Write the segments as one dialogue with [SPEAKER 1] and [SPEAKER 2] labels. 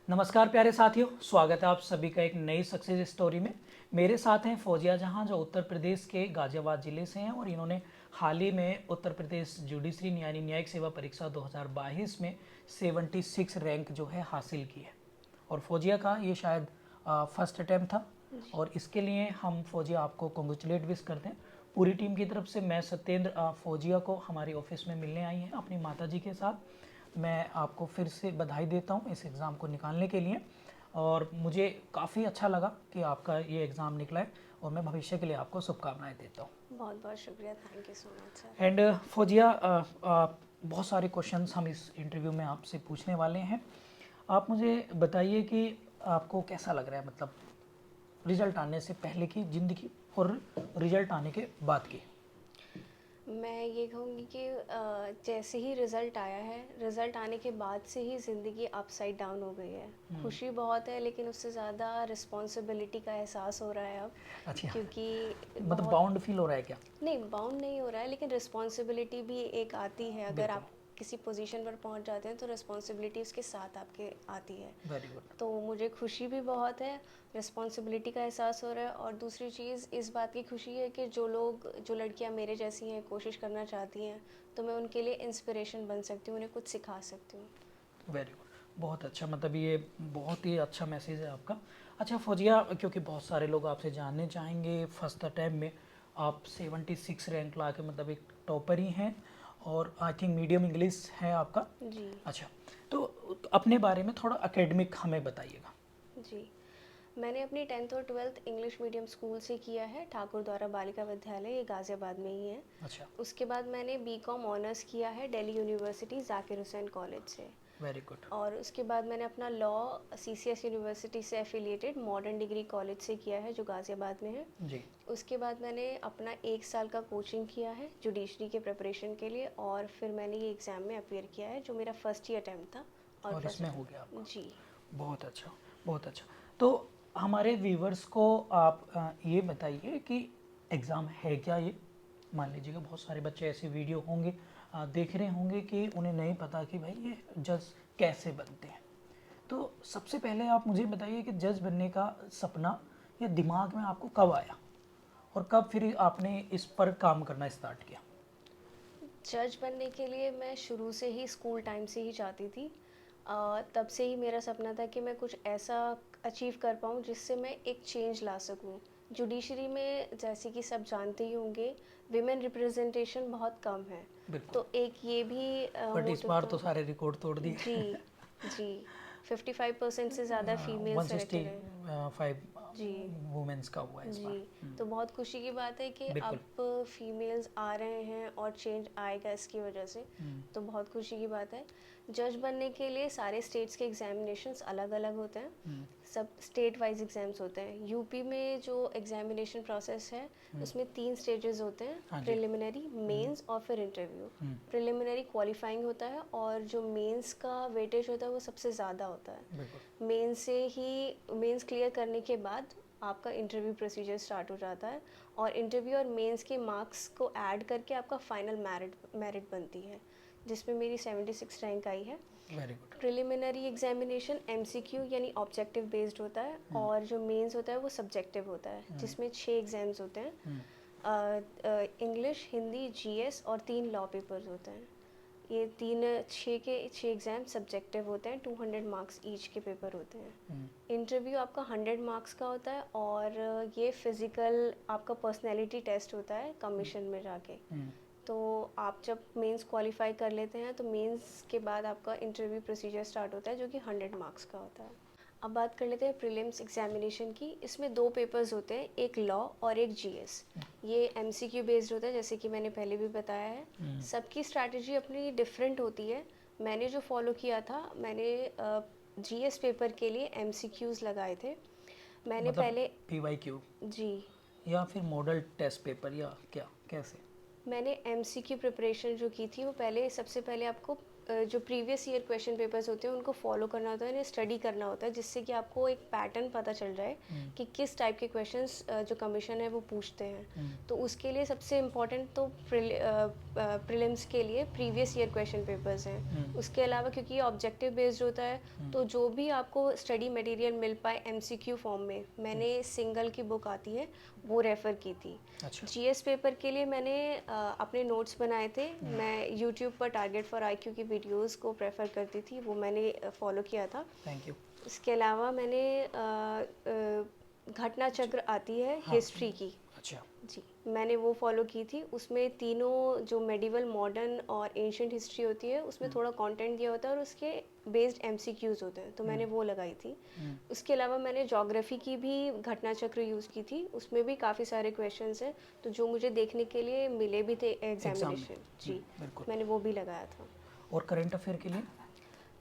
[SPEAKER 1] नमस्कार प्यारे साथियों, स्वागत है आप सभी का एक नई सक्सेस स्टोरी में। मेरे साथ हैं फौजिया जहां, जो उत्तर प्रदेश के गाजियाबाद ज़िले से हैं और इन्होंने हाल ही में उत्तर प्रदेश जुडिशरी यानी न्यायिक सेवा परीक्षा 2022 में 76 रैंक जो है हासिल की है। और फौजिया का ये शायद फर्स्ट अटैम्प्ट था और इसके लिए हम फौजिया आपको कॉन्ग्रेचुलेट विश करते हैं। पूरी टीम की तरफ से मैं सत्येंद्र फौजिया को हमारे ऑफिस में मिलने आई हैं अपनी माताजी के साथ। मैं आपको फिर से बधाई देता हूँ इस एग्ज़ाम को निकालने के लिए और मुझे काफ़ी अच्छा लगा कि आपका ये एग्ज़ाम निकला है और मैं भविष्य के लिए आपको शुभकामनाएं देता हूँ।
[SPEAKER 2] बहुत बहुत शुक्रिया। Thank you so much sir.
[SPEAKER 1] And Fauzia, बहुत सारे क्वेश्चंस हम इस इंटरव्यू में आपसे पूछने वाले हैं। आप मुझे बताइए कि आपको कैसा लग रहा है, मतलब रिजल्ट आने से पहले की ज़िंदगी और रिजल्ट आने के बाद की।
[SPEAKER 2] मैं ये कहूँगी कि जैसे ही रिज़ल्ट आया है, रिज़ल्ट आने के बाद से ही ज़िंदगी अपसाइड डाउन हो गई है। खुशी बहुत है लेकिन उससे ज़्यादा रिस्पॉन्सिबिलिटी का एहसास हो रहा है अब।
[SPEAKER 1] अच्छा,
[SPEAKER 2] क्योंकि
[SPEAKER 1] मतलब
[SPEAKER 2] बहुत
[SPEAKER 1] बाउंड फील हो रहा है क्या?
[SPEAKER 2] नहीं, बाउंड नहीं हो रहा है लेकिन रिस्पॉन्सिबिलिटी भी एक आती है। अगर
[SPEAKER 1] बिल्कुल।
[SPEAKER 2] आप किसी पोजीशन पर पहुंच जाते हैं तो रिस्पॉन्सिबिलिटी उसके साथ आपके आती है।
[SPEAKER 1] Very good.
[SPEAKER 2] तो मुझे खुशी भी बहुत है, रिस्पॉन्सिबिलिटी का एहसास हो रहा है। और दूसरी चीज़ इस बात की खुशी है कि जो लड़कियां मेरे जैसी हैं, कोशिश करना चाहती हैं, तो मैं उनके लिए इंस्पिरेशन बन सकती हूँ, उन्हें कुछ सिखा सकती हूँ।
[SPEAKER 1] वेरी गुड, बहुत अच्छा, मतलब ये बहुत ही अच्छा मैसेज है आपका। अच्छा फौजिया, क्योंकि बहुत सारे लोग आपसे जानने चाहेंगे, फर्स्ट अटैम्प्ट में आप 76 रैंक ला के मतलब एक टॉपर ही हैं और आई थिंक मीडियम इंग्लिश है आपका।
[SPEAKER 2] जी
[SPEAKER 1] अच्छा, तो अपने बारे में थोड़ा एकेडमिक हमें बताइएगा।
[SPEAKER 2] जी। मैंने अपनी 10th और 12th इंग्लिश मीडियम स्कूल से किया है, ठाकुर द्वारा बालिका विद्यालय, ये गाज़ियाबाद में ही है।
[SPEAKER 1] अच्छा।
[SPEAKER 2] उसके बाद मैंने बीकॉम ऑनर्स किया है दिल्ली यूनिवर्सिटी जाकिर हुसैन कॉलेज से।
[SPEAKER 1] Very good.
[SPEAKER 2] और उसके बाद मैंने अपना लॉ सीसीएस यूनिवर्सिटी से एफिलिएटेड मॉडर्न डिग्री कॉलेज से किया है, जो गाज़ियाबाद में है।
[SPEAKER 1] जी।
[SPEAKER 2] उसके बाद मैंने अपना 1 साल का कोचिंग किया है जुडिशरी के प्रिपरेशन के लिए, और फिर मैंने ये एग्ज़ाम में अपीयर किया है, जो मेरा फर्स्ट ही अटैम्प्ट था। और
[SPEAKER 1] और
[SPEAKER 2] फर्स्ट
[SPEAKER 1] इसमें हो गया आपका।
[SPEAKER 2] अटैम्प्ट जी।
[SPEAKER 1] बहुत अच्छा, बहुत अच्छा। तो हमारे व्यूवर्स को आप ये बताइए कि एग्ज़ाम है क्या ये। मान लीजिएगा बहुत सारे बच्चे ऐसे वीडियो होंगे देख रहे होंगे कि उन्हें नहीं पता कि भाई ये जज कैसे बनते हैं। तो सबसे पहले आप मुझे बताइए कि जज बनने का सपना या दिमाग में आपको कब आया और कब फिर आपने इस पर काम करना स्टार्ट किया।
[SPEAKER 2] जज बनने के लिए मैं शुरू से ही, स्कूल टाइम से ही चाहती थी। तब से ही मेरा सपना था कि मैं कुछ ऐसा अचीव कर पाऊँ जिससे मैं एक चेंज ला सकूँ। जुडिशरी में जैसे कि सब जानते ही होंगे, विमेन रिप्रेजेंटेशन बहुत कम है।
[SPEAKER 1] बिल्कुल।
[SPEAKER 2] तो एक ये भी
[SPEAKER 1] बट इस
[SPEAKER 2] मोटिव
[SPEAKER 1] बार
[SPEAKER 2] था।
[SPEAKER 1] तो सारे रिकॉर्ड तोड़ दिए।
[SPEAKER 2] जी जी। 55% से ज़्यादा फीमेल
[SPEAKER 1] वन सिक्सटी
[SPEAKER 2] सेलेक्टेड हैं।
[SPEAKER 1] फाइव
[SPEAKER 2] जी
[SPEAKER 1] वुमेन्स का हुआ है इस बार।
[SPEAKER 2] जी। तो बहुत खुशी की बात है कि
[SPEAKER 1] बिल्कुल।
[SPEAKER 2] अब फीमेल्स आ रहे हैं और चेंज आएगा इसकी वजह से। तो बहुत खुशी की बात है। जज बनने के लिए सारे स्टेट्स के एग्जामिनेशंस अलग अलग होते हैं। सब स्टेट वाइज एग्ज़ाम्स होते हैं। यूपी में जो एग्जामिनेशन प्रोसेस है उसमें 3 स्टेजेस होते हैं,
[SPEAKER 1] हाँ जी।
[SPEAKER 2] प्रिलिमिनरी, मेंस और फिर इंटरव्यू। प्रिलिमिनरी क्वालिफाइंग होता है और जो मेंस का वेटेज होता है वो सबसे ज़्यादा होता है।
[SPEAKER 1] बिल्कुल।
[SPEAKER 2] मेंस क्लियर करने के बाद आपका इंटरव्यू प्रोसीजर स्टार्ट हो जाता है, और इंटरव्यू और मेंस के मार्क्स को ऐड करके आपका फाइनल मेरिट बनती है, जिसमें मेरी 76 रैंक आई है।
[SPEAKER 1] Very good.
[SPEAKER 2] Preliminary examination MCQ यानी ऑब्जेक्टिव बेस्ड होता है, और जो मेंस होता है वो सब्जेक्टिव होता है, जिसमें 6 एग्ज़ाम्स होते हैं। इंग्लिश, हिंदी, जीएस और 3 लॉ पेपर्स होते हैं। ये 6 एग्ज़ाम सब्जेक्टिव होते हैं, 200 मार्क्स ईच के पेपर होते हैं। इंटरव्यू आपका 100 मार्क्स का होता है, और ये फिज़िकल आपका पर्सनैलिटी टेस्ट होता है कमीशन में जाके। तो आप जब मेंस क्वालिफाई कर लेते हैं तो मेंस के बाद आपका इंटरव्यू प्रोसीजर स्टार्ट होता है, जो कि 100 मार्क्स का होता है। अब बात कर लेते हैं प्रीलिम्स एग्जामिनेशन की। इसमें 2 पेपर्स होते हैं, एक लॉ और एक जीएस। ये एमसीक्यू बेस्ड होता है, जैसे कि मैंने पहले भी बताया है। सबकी स्ट्रैटेजी अपनी डिफरेंट होती है। मैंने जो फॉलो किया था, मैंने जीएस पेपर के लिए एमसीक्यूज़ लगाए थे। मैंने
[SPEAKER 1] मतलब
[SPEAKER 2] पहले
[SPEAKER 1] पीवाईक्यू
[SPEAKER 2] जी
[SPEAKER 1] या फिर मॉडल टेस्ट पेपर या क्या कैसे?
[SPEAKER 2] मैंने एमसीक्यू प्रिपरेशन जो की थी, वो सबसे पहले आपको जो प्रीवियस ईयर क्वेश्चन पेपर्स होते हैं उनको फॉलो करना होता है, उन्हें स्टडी करना होता है, जिससे कि आपको एक पैटर्न पता चल जाए कि किस टाइप के क्वेश्चंस जो कमीशन है वो पूछते हैं। तो उसके लिए सबसे इम्पोर्टेंट तो प्रीलिम्स के लिए प्रीवियस ईयर क्वेश्चन पेपर्स हैं। उसके अलावा क्योंकि ये ऑब्जेक्टिव बेस्ड होता है तो जो भी आपको स्टडी मटेरियल मिल पाए एमसीक्यू फॉर्म में, मैंने सिंगल की बुक आती है वो रेफ़र की थी।
[SPEAKER 1] अच्छा।
[SPEAKER 2] जीएस पेपर के लिए मैंने अपने नोट्स बनाए थे। मैं यूट्यूब पर टारगेट फॉर आईक्यू की वीडियोस को प्रेफर करती थी, वो मैंने फॉलो किया था।
[SPEAKER 1] Thank you.
[SPEAKER 2] इसके अलावा मैंने घटना चक्र आती है
[SPEAKER 1] हाँ।
[SPEAKER 2] हिस्ट्री की,
[SPEAKER 1] अच्छा।
[SPEAKER 2] जी, मैंने वो फॉलो की थी। उसमें तीनों जो मेडिवल, मॉडर्न और एंशिएंट हिस्ट्री होती है उसमें थोड़ा कंटेंट दिया होता है और उसके बेस्ड एमसीक्यूज होते हैं, तो मैंने वो लगाई थी। उसके अलावा मैंने ज्योग्राफी की भी घटना चक्र यूज़ की थी, उसमें भी काफ़ी सारे क्वेश्चंस हैं तो जो मुझे देखने के लिए मिले भी थे एग्जामिनेशन, जी,
[SPEAKER 1] बिल्कुल।
[SPEAKER 2] मैंने वो भी लगाया था।
[SPEAKER 1] और करंट अफेयर के लिए?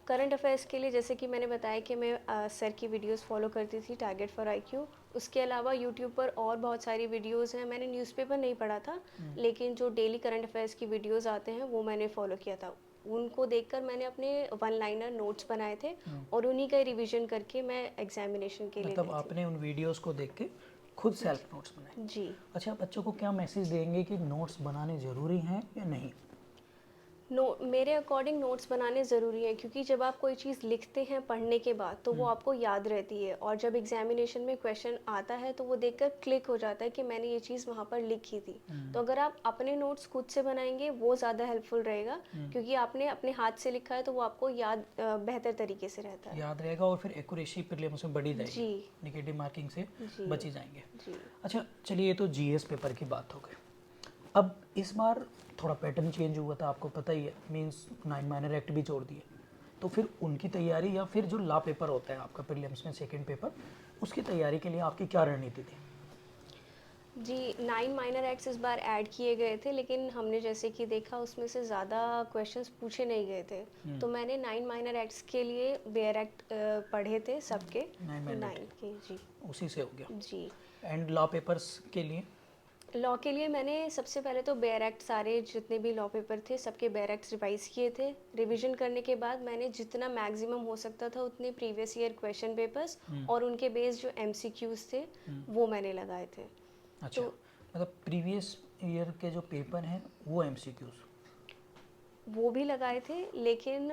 [SPEAKER 2] करंट अफेयर्स के लिए जैसे कि मैंने बताया कि मैं सर की वीडियोस फॉलो करती थी, टारगेट फॉर आईक्यू। उसके अलावा यूट्यूब पर और बहुत सारी वीडियोस हैं। मैंने न्यूज़पेपर नहीं पढ़ा था, लेकिन जो डेली करंट अफेयर्स की वीडियोस आते हैं वो मैंने फॉलो किया था। उनको देखकर मैंने अपने वन लाइनर नोट्स बनाए थे और उन्हीं का रिवीजन करके मैं एग्जामिनेशन के लिए
[SPEAKER 1] मतलब
[SPEAKER 2] गई थी।
[SPEAKER 1] आपने उन वीडियोस को देख के खुद सेल्फ नोट्स बनाए?
[SPEAKER 2] जी।
[SPEAKER 1] अच्छा, बच्चों को क्या मैसेज देंगे कि नोट्स बनाने ज़रूरी हैं या नहीं?
[SPEAKER 2] मेरे अकॉर्डिंग नोट्स बनाने ज़रूरी हैं, क्योंकि जब आप कोई चीज़ लिखते हैं पढ़ने के बाद तो वो आपको याद रहती है, और जब एग्जामिनेशन में क्वेश्चन आता है तो वो देखकर क्लिक हो जाता है कि मैंने ये चीज़ वहाँ पर लिखी थी। तो अगर आप अपने नोट्स खुद से बनाएंगे वो ज़्यादा हेल्पफुल रहेगा, क्योंकि आपने अपने हाथ से लिखा है तो वो आपको याद बेहतर तरीके से रहता है।
[SPEAKER 1] याद रहेगा और फिर एक्यूरेसी प्रीलिम्स में बढ़ी जाएगी,
[SPEAKER 2] जी
[SPEAKER 1] नेगेटिव मार्किंग से
[SPEAKER 2] जी
[SPEAKER 1] बची जाएंगे।
[SPEAKER 2] जी।
[SPEAKER 1] अच्छा चलिए, ये तो जीएस पेपर की बात हो गई। अब इस बार थोड़ा पैटर्न चेंज हुआ था, आपको पता ही है, मींस 9 माइनर एक्ट भी जोड़ दिए, तो फिर उनकी तैयारी या फिर जो लॉ पेपर होता है आपका प्रीलिम्स में सेकंड पेपर, उसकी तैयारी के लिए आपकी क्या रणनीति थी?
[SPEAKER 2] जी, 9 माइनर एक्ट्स इस बार ऐड किए गए थे, लेकिन हमने जैसे कि देखा उसमें से ज़्यादा क्वेश्चंस पूछे नहीं गए थे। तो मैंने 9 माइनर एक्ट्स के लिए बेयर एक्ट पढ़े थे सबके,
[SPEAKER 1] 9 माइनर
[SPEAKER 2] 9 के, जी
[SPEAKER 1] उसी से हो गया।
[SPEAKER 2] जी।
[SPEAKER 1] एंड लॉ पेपर्स के लिए?
[SPEAKER 2] लॉ के लिए मैंने सबसे पहले तो बेयर एक्ट, सारे जितने भी लॉ पेपर थे सबके बेयर एक्ट्स रिवाइज किए थे। रिवीजन करने के बाद मैंने जितना मैक्सिमम हो सकता था उतने प्रीवियस ईयर क्वेश्चन पेपर्स और उनके बेस्ड जो एमसीक्यूज थे वो मैंने लगाए थे।
[SPEAKER 1] अच्छा,
[SPEAKER 2] तो
[SPEAKER 1] मतलब प्रीवियस ईयर के जो पेपर हैं वो एमसीक्यूज?
[SPEAKER 2] वो भी लगाए थे, लेकिन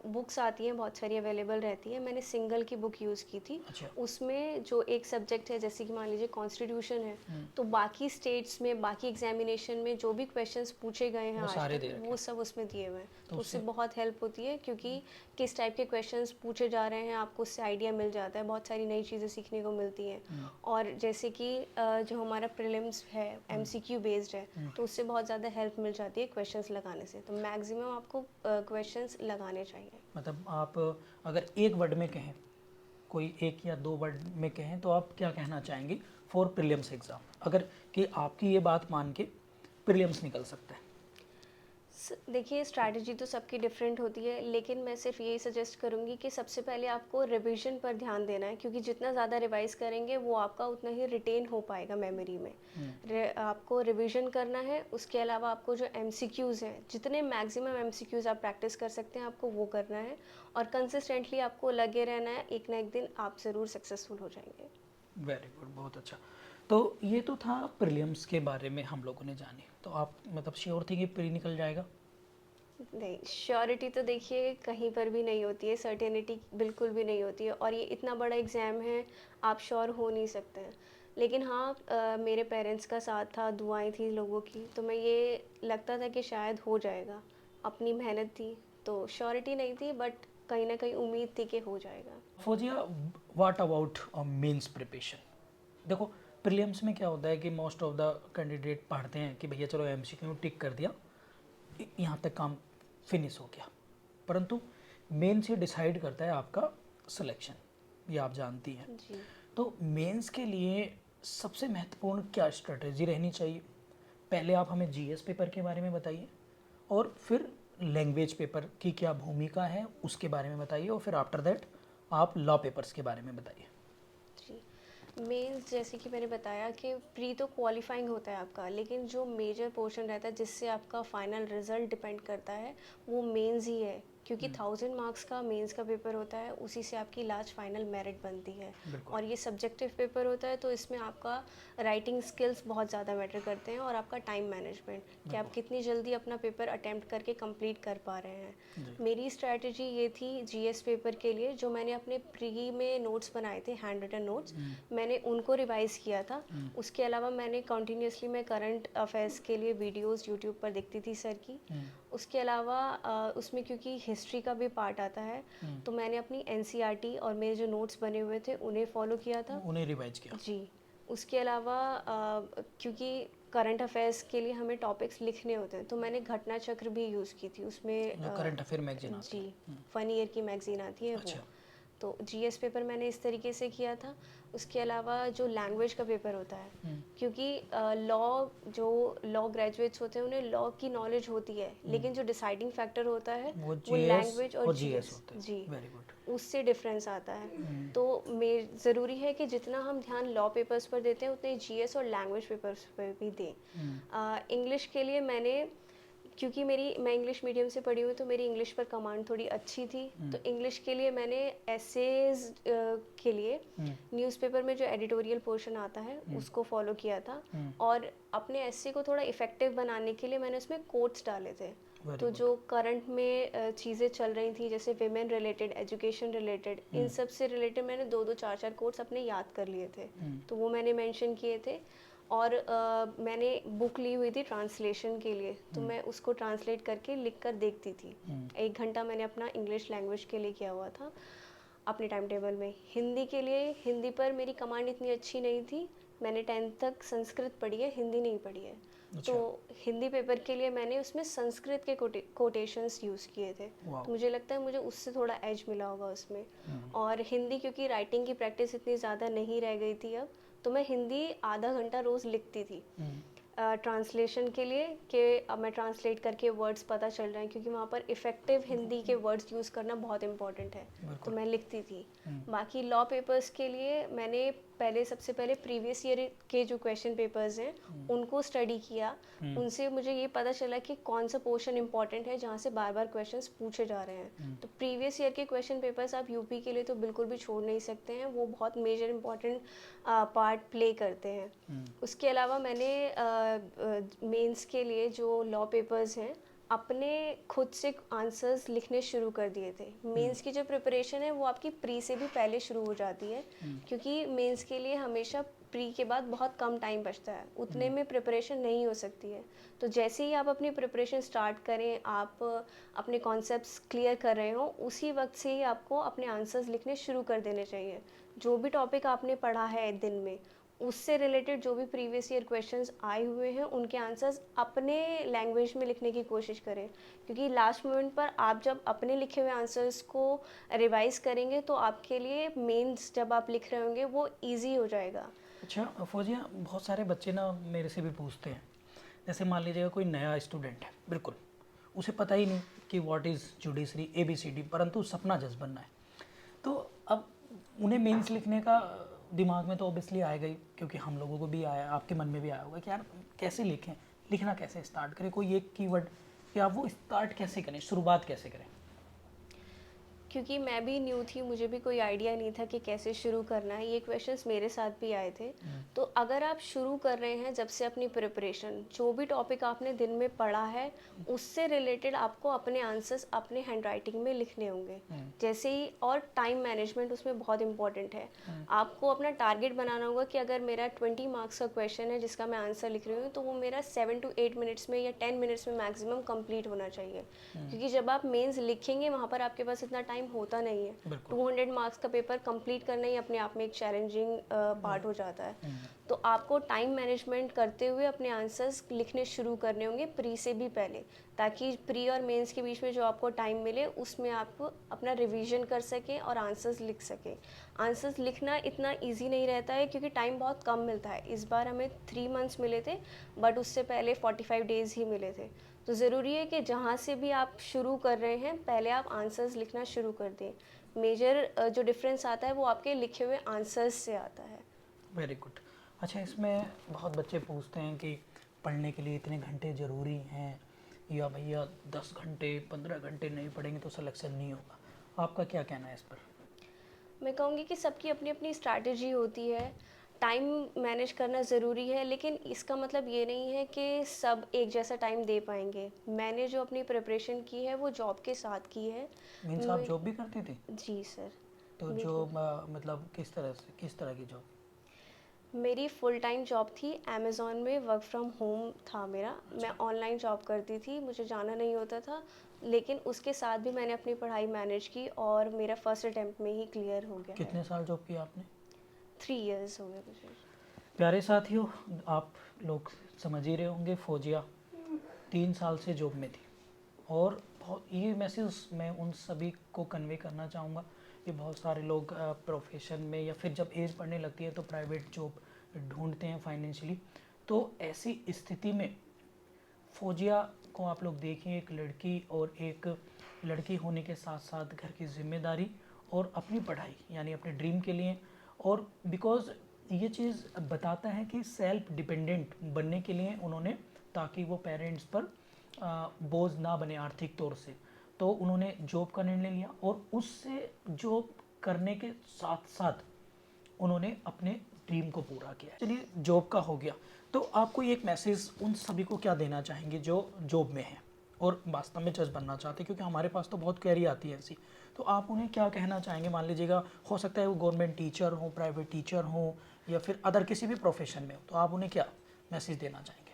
[SPEAKER 2] बुक्स आती हैं बहुत सारी अवेलेबल रहती है, मैंने सिंगल की बुक यूज़ की थी।
[SPEAKER 1] अच्छा।
[SPEAKER 2] उसमें जो एक सब्जेक्ट है, जैसे कि मान लीजिए कॉन्स्टिट्यूशन है, तो बाकी स्टेट्स में, बाकी एग्जामिनेशन में जो भी क्वेश्चंस पूछे गए हैं
[SPEAKER 1] वो
[SPEAKER 2] आज
[SPEAKER 1] सारे
[SPEAKER 2] तक,
[SPEAKER 1] दे रखे
[SPEAKER 2] वो सब उसमें दिए हुए हैं। तो उससे
[SPEAKER 1] उससे-
[SPEAKER 2] बहुत हेल्प होती है, क्योंकि किस टाइप के क्वेश्चंस पूछे जा रहे हैं आपको उससे आइडिया मिल जाता है, बहुत सारी नई चीज़ें सीखने को मिलती हैं। और जैसे कि जो हमारा प्रीलिम्स है एमसीक्यू बेस्ड है, तो उससे बहुत ज़्यादा हेल्प मिल जाती है क्वेश्चंस लगाने से। तो मैक्सिमम आपको क्वेश्चंस लगाने चाहिए।
[SPEAKER 1] मतलब आप अगर एक वर्ड में कहें, कोई एक या दो वर्ड में कहें, तो आप क्या कहना चाहेंगे फॉर प्रीलिम्स एग्ज़ाम, अगर कि आपकी ये बात मान के प्रीलिम्स निकल सकता है?
[SPEAKER 2] देखिए, स्ट्रैटेजी तो सबकी डिफरेंट होती है, लेकिन मैं सिर्फ यही सजेस्ट करूँगी कि सबसे पहले आपको रिवीजन पर ध्यान देना है, क्योंकि जितना ज़्यादा रिवाइज करेंगे वो आपका उतना ही रिटेन हो पाएगा मेमोरी में। आपको रिवीजन करना है। उसके अलावा आपको जो एमसीक्यूज़ हैं, जितने मैक्सिमम एमसीक्यूज़ आप प्रैक्टिस कर सकते हैं आपको वो करना है, और कंसिस्टेंटली आपको लगे रहना है। एक ना एक दिन आप ज़रूर सक्सेसफुल हो जाएंगे।
[SPEAKER 1] वेरी गुड, बहुत अच्छा। तो ये तो था प्रीलिम्स के बारे में हम लोगों ने जाने, तो आप मतलब श्योर थी कि प्री निकल जाएगा?
[SPEAKER 2] नहीं, श्योरिटी तो देखिए कहीं पर भी नहीं होती है, सर्टेनिटी बिल्कुल भी नहीं होती है, और ये इतना बड़ा एग्ज़ाम है, आप श्योर हो नहीं सकते हैं। लेकिन हाँ, मेरे पेरेंट्स का साथ था, दुआएं थी लोगों की, तो मैं ये लगता था कि शायद हो जाएगा। अपनी मेहनत थी, तो श्योरिटी नहीं थी, बट कहीं ना कहीं उम्मीद थी कि हो जाएगा।
[SPEAKER 1] Fauzia, what about mains preparation? देखो, प्रीलिम्स में क्या होता है कि मोस्ट ऑफ द कैंडिडेट पढ़ते हैं कि भैया चलो एमसीक्यू टिक कर दिया, यहाँ तक काम फिनिश हो गया, परंतु मेंस ये डिसाइड करता है आपका सिलेक्शन, ये आप जानती हैं।
[SPEAKER 2] जी।
[SPEAKER 1] तो मेंस के लिए सबसे महत्वपूर्ण क्या स्ट्रेटजी रहनी चाहिए? पहले आप हमें जीएस पेपर के बारे में बताइए, और फिर लैंग्वेज पेपर की क्या भूमिका है उसके बारे में बताइए, और फिर आफ्टर दैट आप लॉ पेपर्स के बारे में बताइए।
[SPEAKER 2] जी, मेंस जैसे कि मैंने बताया कि प्री तो क्वालिफाइंग होता है आपका, लेकिन जो मेजर पोर्शन रहता है जिससे आपका फाइनल रिजल्ट डिपेंड करता है वो मेंस ही है। क्योंकि 1000 मार्क्स का मेंस का पेपर होता है, उसी से आपकी लास्ट फाइनल मेरिट बनती है।
[SPEAKER 1] बिल्कुल।
[SPEAKER 2] और ये सब्जेक्टिव पेपर होता है, तो इसमें आपका राइटिंग स्किल्स बहुत ज़्यादा मैटर करते हैं और आपका टाइम मैनेजमेंट, कि आप कितनी जल्दी अपना पेपर अटेम्प्ट करके कंप्लीट कर पा रहे हैं।
[SPEAKER 1] जी।
[SPEAKER 2] मेरी स्ट्रैटेजी ये थी जीएस पेपर के लिए, जो मैंने अपने प्री में नोट्स बनाए थे, हैंड रिटन नोट्स, मैंने उनको रिवाइज़ किया था। उसके अलावा मैंने कंटिन्यूसली मैं करंट अफेयर्स के लिए वीडियोस यूट्यूब पर देखती थी सर की। उसके अलावा उसमें क्योंकि हिस्ट्री का भी पार्ट आता है, तो मैंने अपनी एनसीईआरटी और मेरे जो नोट्स बने हुए थे उन्हें फॉलो किया था।
[SPEAKER 1] उन्हें रिवाइज किया।
[SPEAKER 2] जी। उसके अलावा क्योंकि करंट अफेयर्स के लिए हमें टॉपिक्स लिखने होते हैं, तो मैंने घटना चक्र भी यूज़ की थी उसमें।
[SPEAKER 1] जो करंट अफेयर मैगजीन आती है।
[SPEAKER 2] जी, फन ईयर की मैगजीन आती है वो।
[SPEAKER 1] अच्छा।
[SPEAKER 2] तो जीएस पेपर मैंने इस तरीके से किया था। उसके अलावा जो लैंग्वेज का पेपर होता है, क्योंकि जो लॉ ग्रेजुएट्स होते हैं उन्हें लॉ की नॉलेज होती है, लेकिन जो डिसाइडिंग फैक्टर होता है
[SPEAKER 1] वो
[SPEAKER 2] वो लैंग्वेज और
[SPEAKER 1] जीएस
[SPEAKER 2] जीएस।
[SPEAKER 1] होता है।
[SPEAKER 2] जी,
[SPEAKER 1] वेरी गुड।
[SPEAKER 2] उससे डिफरेंस आता है। तो ज़रूरी है कि जितना हम ध्यान लॉ पेपर्स पर देते हैं उतने जीएस और लैंग्वेज पेपर्स पर भी दें। इंग्लिश के लिए मैंने, क्योंकि मैं इंग्लिश मीडियम से पढ़ी हूँ, तो मेरी इंग्लिश पर कमांड थोड़ी अच्छी थी, तो इंग्लिश के लिए मैंने एसेज के लिए न्यूज़पेपर में जो एडिटोरियल पोर्शन आता है उसको फॉलो किया था। और अपने एसे को थोड़ा इफ़ेक्टिव बनाने के लिए मैंने उसमें कोट्स डाले थे। तो जो करंट में चीज़ें चल रही थी, जैसे विमेन रिलेटेड, एजुकेशन रिलेटेड, इन सब से रिलेटेड मैंने 2-2 4-4 कोट्स अपने याद कर लिए थे, तो वो मैंने मेंशन किए थे। और मैंने बुक ली हुई थी ट्रांसलेशन के लिए, तो मैं उसको ट्रांसलेट करके लिख कर देखती थी। 1 घंटा मैंने अपना इंग्लिश लैंग्वेज के लिए किया हुआ था अपने टाइम टेबल में। हिंदी के लिए, हिंदी पर मेरी कमांड इतनी अच्छी नहीं थी, मैंने 10th तक संस्कृत पढ़ी है, हिंदी नहीं पढ़ी है।
[SPEAKER 1] अच्छा।
[SPEAKER 2] तो हिंदी पेपर के लिए मैंने उसमें संस्कृत के कोटेशंस यूज़ किए थे, तो मुझे लगता है मुझे उससे थोड़ा एज मिला होगा उसमें। और हिंदी, क्योंकि राइटिंग की प्रैक्टिस इतनी ज़्यादा नहीं रह गई थी अब, तो मैं हिंदी आधा घंटा रोज़ लिखती थी ट्रांसलेशन के लिए, कि अब मैं ट्रांसलेट करके वर्ड्स पता चल रहे हैं, क्योंकि वहाँ पर इफ़ेक्टिव हिंदी के वर्ड्स यूज़ करना बहुत इंपॉर्टेंट है, तो मैं लिखती थी। बाकी लॉ पेपर्स के लिए मैंने सबसे पहले प्रीवियस ईयर के जो क्वेश्चन पेपर्स हैं उनको स्टडी किया। उनसे मुझे ये पता चला कि कौन सा पोर्शन इंपॉर्टेंट है जहाँ से बार बार क्वेश्चंस पूछे जा रहे हैं। तो प्रीवियस ईयर के क्वेश्चन पेपर्स आप यूपी के लिए तो बिल्कुल भी छोड़ नहीं सकते हैं, वो बहुत मेजर इंपॉर्टेंट पार्ट प्ले करते हैं। उसके अलावा मैंने मेंस के लिए जो लॉ पेपर्स हैं अपने खुद से आंसर्स लिखने शुरू कर दिए थे। मेंस की जो प्रिपरेशन है वो आपकी प्री से भी पहले शुरू हो जाती है, क्योंकि मेंस के लिए हमेशा प्री के बाद बहुत कम टाइम बचता है, उतने में प्रिपरेशन नहीं हो सकती है। तो जैसे ही आप अपनी प्रिपरेशन स्टार्ट करें, आप अपने कॉन्सेप्ट्स क्लियर कर रहे हो, उसी वक्त से ही आपको अपने आंसर्स लिखने शुरू कर देने चाहिए। जो भी टॉपिक आपने पढ़ा है दिन में, उससे रिलेटेड जो भी प्रीवियस ईयर क्वेश्चंस आए हुए हैं उनके आंसर्स अपने लैंग्वेज में लिखने की कोशिश करें, क्योंकि लास्ट मोमेंट पर आप जब अपने लिखे हुए आंसर्स को रिवाइज करेंगे तो आपके लिए मेंस जब आप लिख रहे होंगे वो इजी हो जाएगा।
[SPEAKER 1] अच्छा फौजिया, बहुत सारे बच्चे ना मेरे से भी पूछते हैं, जैसे मान लीजिएगा कोई नया स्टूडेंट है, बिल्कुल उसे पता ही नहीं कि व्हाट इज़ जुडिशरी ABCD, परंतु सपना जज बनना है, तो अब उन्हें मेंस लिखने का दिमाग में तो ऑब्वियसली आएगा ही, क्योंकि हम लोगों को भी आया, आपके मन में भी आया होगा कि यार कैसे लिखें, लिखना कैसे स्टार्ट करें, कोई एक कीवर्ड या वो स्टार्ट कैसे करें, शुरुआत कैसे करें।
[SPEAKER 2] क्योंकि मैं भी न्यू थी, मुझे भी कोई आइडिया नहीं था कि कैसे शुरू करना है, ये क्वेश्चंस मेरे साथ भी आए थे। तो अगर आप शुरू कर रहे हैं जब से अपनी प्रिपरेशन, जो भी टॉपिक आपने दिन में पढ़ा है उससे रिलेटेड आपको अपने आंसर्स अपने हैंडराइटिंग में लिखने होंगे। जैसे ही, और टाइम मैनेजमेंट उसमें बहुत इंपॉर्टेंट है। आपको अपना टारगेट बनाना होगा कि अगर मेरा 20 मार्क्स का क्वेश्चन है जिसका मैं आंसर लिख रही हूँ, तो वो मेरा 7 to 8 मिनट्स में या 10 मिनट्स में मैक्सिमम कंप्लीट होना चाहिए। क्योंकि जब आप मेंस लिखेंगे वहाँ पर आपके पास इतना टाइम होता नहीं है। 200 मार्क्स का पेपर कंप्लीट करना ही अपने आप में एक चैलेंजिंग पार्ट हो जाता है। तो आपको टाइम मैनेजमेंट करते हुए अपने आंसर्स लिखने शुरू करने होंगे प्री से भी पहले, ताकि प्री और मेंस के बीच में जो आपको टाइम मिले उसमें आप अपना रिवीजन कर सकें और आंसर्स लिख सकें। आंसर्स लिखना इतना इजी नहीं रहता है क्योंकि टाइम बहुत कम मिलता है। इस बार हमें 3 मंथ्स मिले थे, बट उससे पहले 45 डेज़ ही मिले थे। तो ज़रूरी है कि जहाँ से भी आप शुरू कर रहे हैं पहले आप आंसर्स लिखना शुरू कर दें। मेजर जो डिफरेंस आता है वो आपके लिखे हुए आंसर्स से आता है।
[SPEAKER 1] Very good. अच्छा, इसमें बहुत बच्चे पूछते हैं कि पढ़ने के लिए इतने घंटे ज़रूरी हैं या भैया 10 घंटे 15 घंटे नहीं पढ़ेंगे तो सिलेक्शन नहीं होगा, आपका क्या कहना है इस पर?
[SPEAKER 2] मैं कहूँगी कि सबकी अपनी अपनी स्ट्रैटेजी होती है। टाइम मैनेज करना ज़रूरी है, लेकिन इसका मतलब ये नहीं है कि सब एक जैसा टाइम दे पाएंगे। मैंने जो अपनी प्रिपरेशन की है वो जॉब के साथ की है।
[SPEAKER 1] मीन्स आप
[SPEAKER 2] मैं
[SPEAKER 1] जॉब भी करती थी?
[SPEAKER 2] जी सर।
[SPEAKER 1] तो
[SPEAKER 2] मेरी
[SPEAKER 1] जॉब मतलब किस तरह की जॉब?
[SPEAKER 2] मेरी फुल टाइम जॉब थी अमेज़ॉन में, वर्क फ्रॉम होम था मेरा। मैं
[SPEAKER 1] अच्छा।
[SPEAKER 2] ऑनलाइन जॉब करती थी, मुझे जाना नहीं होता था, लेकिन उसके साथ भी मैंने अपनी पढ़ाई मैनेज की और मेरा फर्स्ट अटेम्प्ट में ही क्लियर हो गया है।
[SPEAKER 1] कितने साल जॉब किया आपने?
[SPEAKER 2] 3 इयर्स हो गए मुझे।
[SPEAKER 1] प्यारे साथियों, आप लोग समझ ही रहे होंगे, फौजिया 3 साल से जॉब में थी। और ये मैसेज मैं उन सभी को कन्वे करना चाहूँगा कि बहुत सारे लोग प्रोफेशन में या फिर जब एज बढ़ने लगती है तो प्राइवेट जॉब ढूंढते हैं फाइनेंशियली। तो ऐसी स्थिति में फौजिया को आप लोग देखिए, एक लड़की, और एक लड़की होने के साथ साथ घर की जिम्मेदारी और अपनी पढ़ाई यानी अपने ड्रीम के लिए, और बिकॉज ये चीज़ बताता है कि सेल्फ डिपेंडेंट बनने के लिए उन्होंने, ताकि वो पेरेंट्स पर बोझ ना बने आर्थिक तौर से, तो उन्होंने जॉब का निर्णय लिया और उससे जॉब करने के साथ साथ उन्होंने अपने ड्रीम को पूरा किया। चलिए, जॉब का हो गया, तो आपको एक मैसेज उन सभी को क्या देना चाहेंगे जो जॉब में हैं और वास्तव में जज बनना चाहते हैं, क्योंकि हमारे पास तो बहुत क्वेरी आती है ऐसी, तो आप उन्हें क्या कहना चाहेंगे? मान लीजिएगा, हो सकता है वो गवर्नमेंट टीचर हो, प्राइवेट टीचर हो, या फिर अदर किसी भी प्रोफेशन में हो, तो आप उन्हें क्या मैसेज देना चाहेंगे?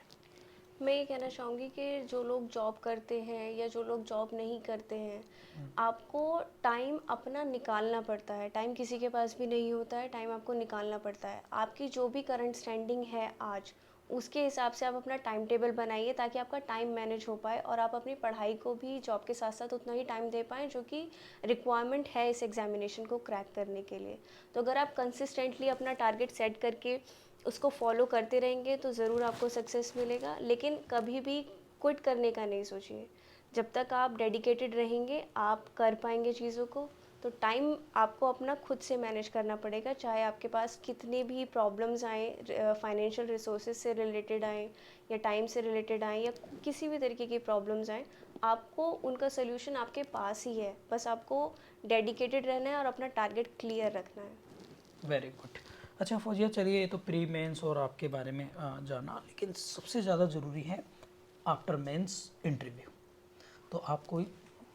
[SPEAKER 2] मैं ये कहना चाहूँगी कि जो लोग जॉब करते हैं या जो लोग जॉब नहीं करते हैं, आपको टाइम अपना निकालना पड़ता है। टाइम किसी के पास भी नहीं होता है, टाइम आपको निकालना पड़ता है। आपकी जो भी करंट स्टैंडिंग है आज, उसके हिसाब से आप अपना टाइम टेबल बनाइए ताकि आपका टाइम मैनेज हो पाए और आप अपनी पढ़ाई को भी जॉब के साथ साथ उतना ही टाइम दे पाएँ जो कि रिक्वायरमेंट है इस एग्जामिनेशन को क्रैक करने के लिए। तो अगर आप कंसिस्टेंटली अपना टारगेट सेट करके उसको फॉलो करते रहेंगे तो ज़रूर आपको सक्सेस मिलेगा, लेकिन कभी भी क्विट करने का नहीं सोचिए। जब तक आप डेडिकेटेड रहेंगे आप कर पाएंगे चीज़ों को। तो टाइम आपको अपना खुद से मैनेज करना पड़ेगा, चाहे आपके पास कितने भी प्रॉब्लम्स आएँ, फाइनेंशियल रिसोर्सेज से रिलेटेड आएँ या टाइम से रिलेटेड आएँ या किसी भी तरीके की प्रॉब्लम्स आएँ, आपको उनका सोल्यूशन आपके पास ही है। बस आपको डेडिकेटेड रहना है और अपना टारगेट क्लियर रखना है।
[SPEAKER 1] Very good. अच्छा फौजिया, चलिए ये तो प्री मेंस और आपके बारे में जाना, लेकिन सबसे ज़्यादा ज़रूरी है आफ्टर मेंस इंटरव्यू। तो आपको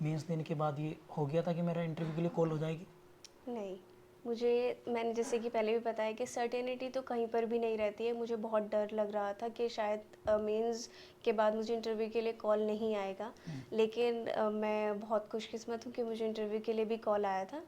[SPEAKER 1] मेंस देने के बाद ये हो गया था कि मेरा इंटरव्यू के लिए कॉल हो जाएगी?
[SPEAKER 2] नहीं, मैंने जैसे कि पहले भी बताया कि सर्टेनिटी तो कहीं पर भी नहीं रहती है। मुझे बहुत डर लग रहा था कि शायद मेंस के बाद मुझे इंटरव्यू के लिए कॉल नहीं आएगा, लेकिन मैं बहुत खुशकिस्मत हूँ कि मुझे इंटरव्यू के लिए भी कॉल आया था।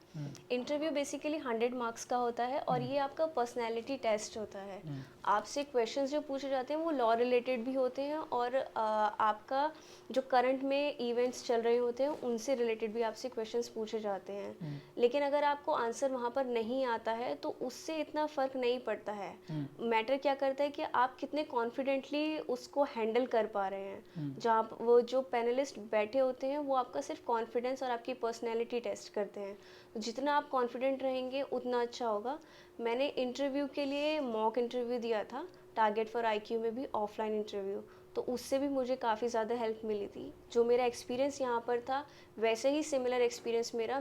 [SPEAKER 2] इंटरव्यू बेसिकली 100 मार्क्स का होता है और ये आपका पर्सनैलिटी टेस्ट होता है। आपसे क्वेश्चंस जो पूछे जाते हैं वो लॉ रिलेटेड भी होते हैं और आपका जो करंट में इवेंट्स चल रहे होते हैं उनसे रिलेटेड भी आपसे क्वेश्चंस पूछे जाते हैं। लेकिन अगर आपको आंसर वहाँ पर नहीं आता है तो उससे इतना फ़र्क नहीं पड़ता है। मैटर क्या करता है कि आप कितने कॉन्फिडेंटली उसको हैंडल कर पा रहे हैं। जहाँ वो जो पैनलिस्ट बैठे होते हैं वो आपका सिर्फ कॉन्फिडेंस और आपकी पर्सनैलिटी टेस्ट करते हैं। तो जितना आप कॉन्फिडेंट रहेंगे उतना अच्छा होगा। मैंने इंटरव्यू के लिए मॉक इंटरव्यू दिया था, टारगेट फॉर आईक्यू में भी ऑफलाइन इंटरव्यू, तो उससे भी मुझे काफ़ी ज़्यादा हेल्प मिली थी। जो मेरा एक्सपीरियंस यहाँ पर था वैसे ही सिमिलर एक्सपीरियंस मेरा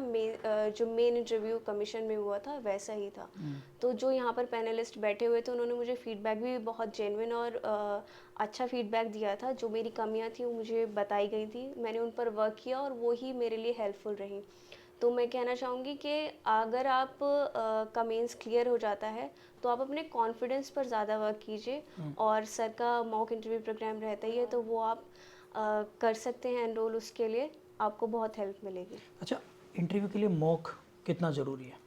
[SPEAKER 2] जो मेन इंटरव्यू कमीशन में हुआ था वैसा ही था। तो जो यहाँ पर पैनलिस्ट बैठे हुए थे उन्होंने मुझे फीडबैक भी बहुत जेन्युइन और अच्छा फीडबैक दिया था। जो मेरी कमियाँ थी वो मुझे बताई गई थी, मैंने उन पर वर्क किया और वो ही मेरे लिए हेल्पफुल रही। तो मैं कहना चाहूँगी कि अगर आप का मेंस क्लियर हो जाता है तो आप अपने कॉन्फिडेंस पर ज़्यादा वर्क कीजिए और सर का मॉक इंटरव्यू प्रोग्राम रहता ही है तो वो आप कर सकते हैं एनरोल, उसके लिए आपको बहुत हेल्प मिलेगी।
[SPEAKER 1] अच्छा, इंटरव्यू के लिए मॉक कितना ज़रूरी है?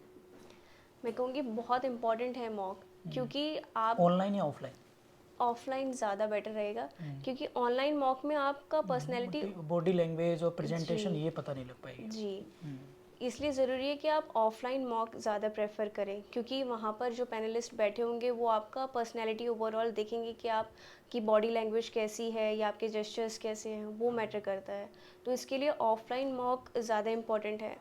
[SPEAKER 2] मैं कहूँगी बहुत इम्पॉर्टेंट है मॉक, क्योंकि आप
[SPEAKER 1] ऑनलाइन या ऑफलाइन?
[SPEAKER 2] ऑफलाइन ज़्यादा बेटर रहेगा, क्योंकि ऑनलाइन मॉक में आपका पर्सनैलिटी
[SPEAKER 1] बॉडी लैंग्वेज और
[SPEAKER 2] जी
[SPEAKER 1] प्रेजेंटेशन ये पता नहीं लग पाएगी।
[SPEAKER 2] जी इसलिए ज़रूरी है कि आप ऑफलाइन मॉक ज़्यादा प्रेफर करें, क्योंकि वहाँ पर जो पैनलिस्ट बैठे होंगे वो आपका पर्सनैलिटी ओवरऑल देखेंगे कि आपकी बॉडी लैंग्वेज कैसी है या आपके जेस्चर्स कैसे हैं, वो मैटर करता है। तो इसके लिए ऑफलाइन मॉक ज़्यादा इम्पॉर्टेंट है।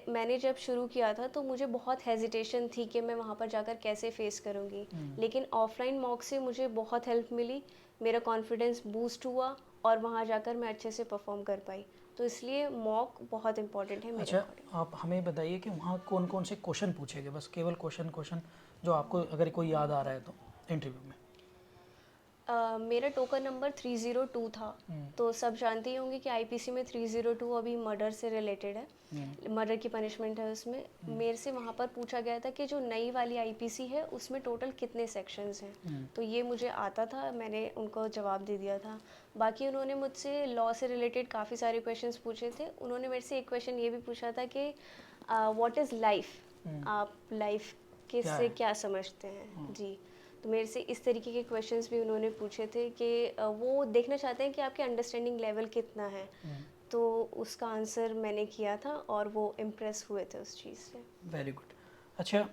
[SPEAKER 2] मैंने जब शुरू किया था तो मुझे बहुत हेजिटेशन थी कि मैं वहाँ पर जाकर कैसे फेस करूँगी, लेकिन ऑफलाइन मॉक से मुझे बहुत हेल्प मिली, मेरा कॉन्फिडेंस बूस्ट हुआ और वहाँ जाकर मैं अच्छे से परफॉर्म कर पाई। तो इसलिए मॉक बहुत इम्पोर्टेंट है मेरे
[SPEAKER 1] अच्छा,
[SPEAKER 2] अकॉर्डिंग।
[SPEAKER 1] आप हमें बताइए कि वहाँ कौन कौन से क्वेश्चन पूछे गए, बस केवल क्वेश्चन क्वेश्चन जो आपको अगर कोई याद आ रहा है तो इंटरव्यू में।
[SPEAKER 2] मेरा टोकन नंबर 302 था। तो सब जानते ही होंगे कि आईपीसी में 302 अभी मर्डर से रिलेटेड है, मर्डर की पनिशमेंट है उसमें। मेरे से वहाँ पर पूछा गया था कि जो नई वाली आईपीसी है उसमें टोटल कितने सेक्शंस हैं। तो ये मुझे आता था, मैंने उनको जवाब दे दिया था। बाकी उन्होंने मुझसे लॉ से रिलेटेड काफ़ी सारे क्वेश्चंस पूछे थे। उन्होंने मेरे से एक क्वेश्चन ये भी पूछा था कि व्हाट इज़ लाइफ, आप लाइफ के
[SPEAKER 1] क्या
[SPEAKER 2] से
[SPEAKER 1] है?
[SPEAKER 2] क्या समझते हैं जी। तो मेरे से इस तरीके के क्वेश्चंस भी उन्होंने पूछे थे कि वो देखना चाहते हैं कि आपके अंडरस्टैंडिंग लेवल कितना है। तो उसका आंसर मैंने किया था और वो इम्प्रेस हुए थे उस चीज़ से।
[SPEAKER 1] Very good. अच्छा,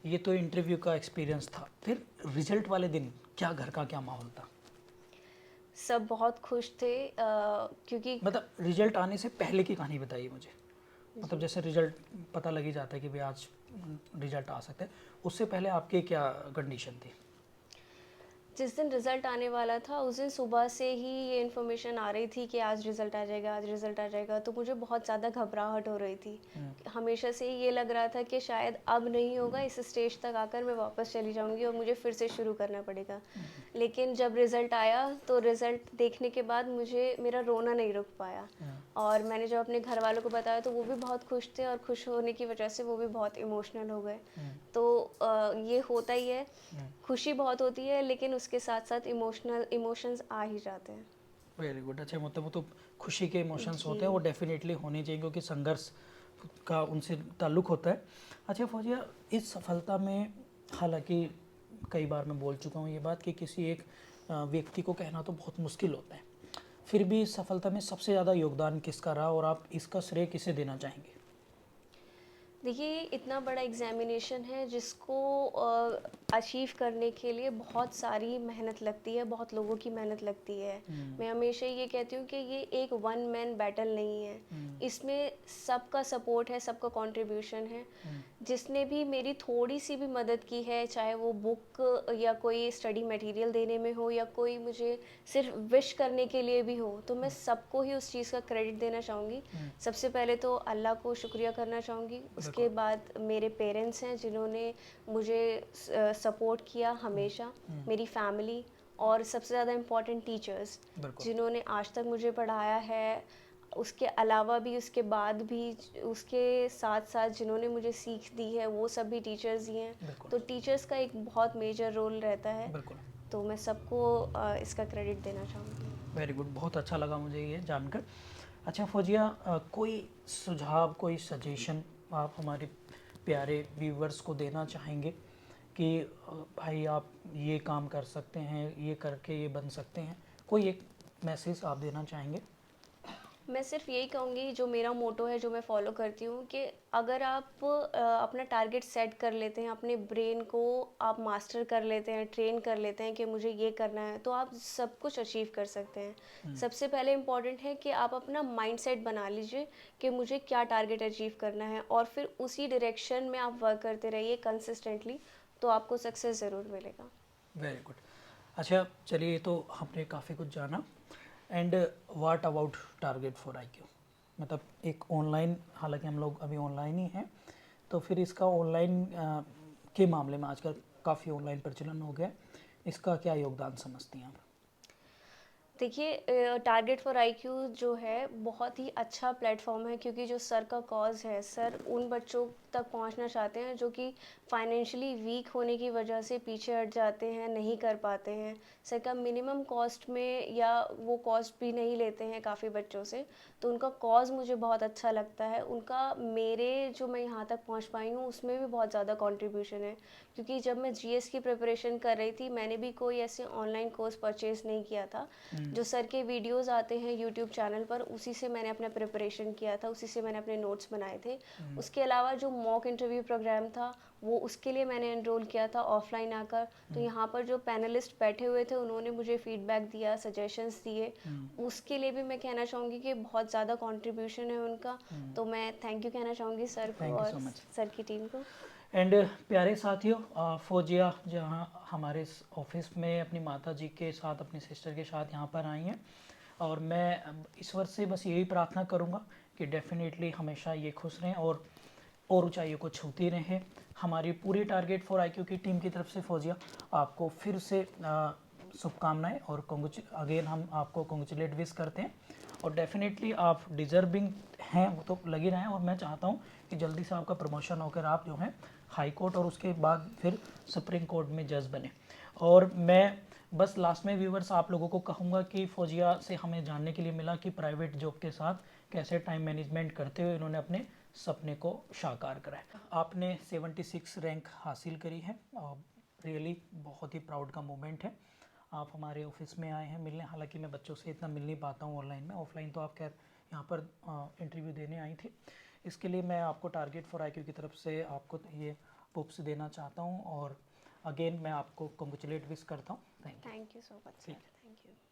[SPEAKER 1] ये तो इंटरव्यू का एक्सपीरियंस था, फिर रिजल्ट वाले दिन क्या घर का क्या माहौल था?
[SPEAKER 2] सब बहुत खुश थे क्योंकि
[SPEAKER 1] मतलब रिजल्ट आने से पहले की कहानी बताइए मुझे। मतलब जैसे रिजल्ट पता लग ही जाता है कि भाई आज रिजल्ट आ सकता है, उससे पहले आपकी क्या कंडीशन थी?
[SPEAKER 2] जिस दिन रिज़ल्ट आने वाला था उस दिन सुबह से ही ये इन्फॉर्मेशन आ रही थी कि आज रिज़ल्ट आ जाएगा, आज रिज़ल्ट आ जाएगा। तो मुझे बहुत ज़्यादा घबराहट हो रही थी। हमेशा से ही ये लग रहा था कि शायद अब नहीं होगा, इस स्टेज तक आकर मैं वापस चली जाऊंगी और मुझे फिर से शुरू करना पड़ेगा। लेकिन जब रिज़ल्ट आया तो रिज़ल्ट देखने के बाद मुझे मेरा रोना नहीं रुक पाया। और मैंने जब अपने घर वालों को बताया तो वो भी बहुत खुश थे और खुश होने की वजह से वो भी बहुत इमोशनल हो गए। तो ये होता ही है, खुशी बहुत होती है लेकिन उसके साथ साथ इमोशंस आ ही जाते हैं।
[SPEAKER 1] Very good. अच्छा, मतलब वो तो खुशी के इमोशंस
[SPEAKER 2] जी।
[SPEAKER 1] होते हैं, वो डेफिनेटली होने चाहिए क्योंकि संघर्ष का उनसे ताल्लुक होता है। अच्छा फौजिया, इस सफलता में हालांकि कई बार मैं बोल चुका हूँ ये बात कि किसी एक व्यक्ति को कहना तो बहुत मुश्किल होता है, फिर भी इस सफलता में सबसे ज़्यादा योगदान किसका रहा और आप इसका श्रेय किसे देना चाहेंगे?
[SPEAKER 2] देखिए, इतना बड़ा एग्ज़ामिनेशन है जिसको अचीव करने के लिए बहुत सारी मेहनत लगती है, बहुत लोगों की मेहनत लगती है। मैं हमेशा ये कहती हूँ कि ये एक वन मैन बैटल नहीं है। इसमें सबका सपोर्ट है, सबका कंट्रीब्यूशन है। जिसने भी मेरी थोड़ी सी भी मदद की है, चाहे वो बुक या कोई स्टडी मटेरियल देने में हो या कोई मुझे सिर्फ विश करने के लिए भी हो, तो मैं सबको ही उस चीज़ का क्रेडिट देना चाहूँगी। सबसे पहले तो अल्लाह को शुक्रिया करना चाहूँगी। उसके बाद मेरे पेरेंट्स हैं जिन्होंने मुझे सपोर्ट किया हमेशा, मेरी फैमिली, और सबसे ज़्यादा इम्पोर्टेंट टीचर्स जिन्होंने आज तक मुझे पढ़ाया है। उसके अलावा भी, उसके बाद भी, उसके साथ साथ जिन्होंने मुझे सीख दी है वो सब भी टीचर्स ही हैं। तो टीचर्स का एक बहुत मेजर रोल रहता है। तो मैं सबको इसका क्रेडिट देना चाहूँगी।
[SPEAKER 1] वेरी गुड, बहुत अच्छा लगा मुझे ये जानकर। अच्छा फौजिया, कोई सुझाव, कोई सजेशन आप हमारे प्यारे व्यूवर्स को देना चाहेंगे कि भाई आप ये काम कर सकते हैं, ये करके ये बन सकते हैं, कोई एक मैसेज आप देना चाहेंगे?
[SPEAKER 2] मैं सिर्फ यही कहूँगी, जो मेरा मोटो है, जो मैं फॉलो करती हूँ, कि अगर आप अपना टारगेट सेट कर लेते हैं, अपने ब्रेन को आप मास्टर कर लेते हैं, ट्रेन कर लेते हैं कि मुझे ये करना है, तो आप सब कुछ अचीव कर सकते हैं। सबसे पहले इम्पॉर्टेंट है कि आप अपना माइंडसेट बना लीजिए कि मुझे क्या टारगेट अचीव करना है, और फिर उसी डायरेक्शन में आप वर्क करते रहिए कंसिस्टेंटली, तो आपको सक्सेस ज़रूर मिलेगा।
[SPEAKER 1] Very good. अच्छा चलिए, तो हमने काफ़ी कुछ जाना। And what about target for IQ? मतलब एक ऑनलाइन, हालांकि हम लोग अभी ऑनलाइन ही हैं, तो फिर इसका ऑनलाइन के मामले में आजकल काफ़ी ऑनलाइन प्रचलन हो गया, इसका क्या योगदान समझती हैं आप?
[SPEAKER 2] देखिए, टारगेट फॉर आईक्यू जो है बहुत ही अच्छा प्लेटफॉर्म है, क्योंकि जो सर का कॉज है, सर उन बच्चों तक पहुंचना चाहते हैं जो कि फाइनेंशियली वीक होने की वजह से पीछे हट जाते हैं, नहीं कर पाते हैं। सर का मिनिमम कॉस्ट में, या वो कॉस्ट भी नहीं लेते हैं काफ़ी बच्चों से। तो उनका कॉज मुझे बहुत अच्छा लगता है। उनका, मेरे जो मैं यहाँ तक पहुँच पाई हूँ उसमें भी बहुत ज़्यादा कॉन्ट्रीब्यूशन है, क्योंकि जब मैं जीएस की प्रिपरेशन कर रही थी, मैंने भी कोई ऐसे ऑनलाइन कोर्स परचेज़ नहीं किया था। जो सर के वीडियोस आते हैं यूट्यूब चैनल पर, उसी से मैंने अपना प्रिपरेशन किया था, उसी से मैंने अपने नोट्स बनाए थे। उसके अलावा जो मॉक इंटरव्यू प्रोग्राम था, वो उसके लिए मैंने एनरोल किया था ऑफलाइन आकर। तो यहाँ पर जो पैनलिस्ट बैठे हुए थे, उन्होंने मुझे फीडबैक दिया, सजेशंस दिए। उसके लिए भी मैं कहना चाहूँगी कि बहुत ज़्यादा कंट्रीब्यूशन है उनका। तो मैं थैंक यू कहना चाहूँगी सर को
[SPEAKER 1] थैंक यू
[SPEAKER 2] और
[SPEAKER 1] सो मच।
[SPEAKER 2] सर की टीम को।
[SPEAKER 1] एंड प्यारे साथियों, फौजिया जहाँ हमारे ऑफिस में अपनी माता जी के साथ, अपनी सिस्टर के साथ यहाँ पर आई हैं, और मैं ईश्वर से बस यही प्रार्थना करूँगा कि डेफिनेटली हमेशा ये खुश रहें और ऊंचाइयों को छूती रहें। हमारी पूरी टारगेट फॉर IQ की टीम की तरफ से फौजिया आपको फिर से शुभकामनाएं और अगेन हम आपको कॉन्ग्रेचुलेट विश करते हैं और डेफिनेटली आप डिजर्विंग हैं, वो तो लग ही रहे हैं। और मैं चाहता हूं कि जल्दी से आपका प्रमोशन होकर आप जो है हाई कोर्ट और उसके बाद फिर सुप्रीम कोर्ट में जज बने। और मैं बस लास्ट में व्यूवर्स आप लोगों को कहूँगा कि फौजिया से हमें जानने के लिए मिला कि प्राइवेट जॉब के साथ कैसे टाइम मैनेजमेंट करते हुए इन्होंने अपने सपने को साकार करा है। आपने 76 रैंक हासिल करी है और रियली बहुत ही प्राउड का मोमेंट है। आप हमारे ऑफिस में आए हैं मिलने, हालांकि मैं बच्चों से इतना मिल नहीं पाता हूँ ऑनलाइन में, ऑफलाइन तो आप खैर यहाँ पर इंटरव्यू देने आई थी। इसके लिए मैं आपको टारगेट फॉर IQ की तरफ से आपको ये बुक्स देना चाहता हूँ और अगेन मैं आपको कॉन्ग्रेचुलेट विश करता हूँ। Thank you.
[SPEAKER 2] Thank you so much sir, thank you.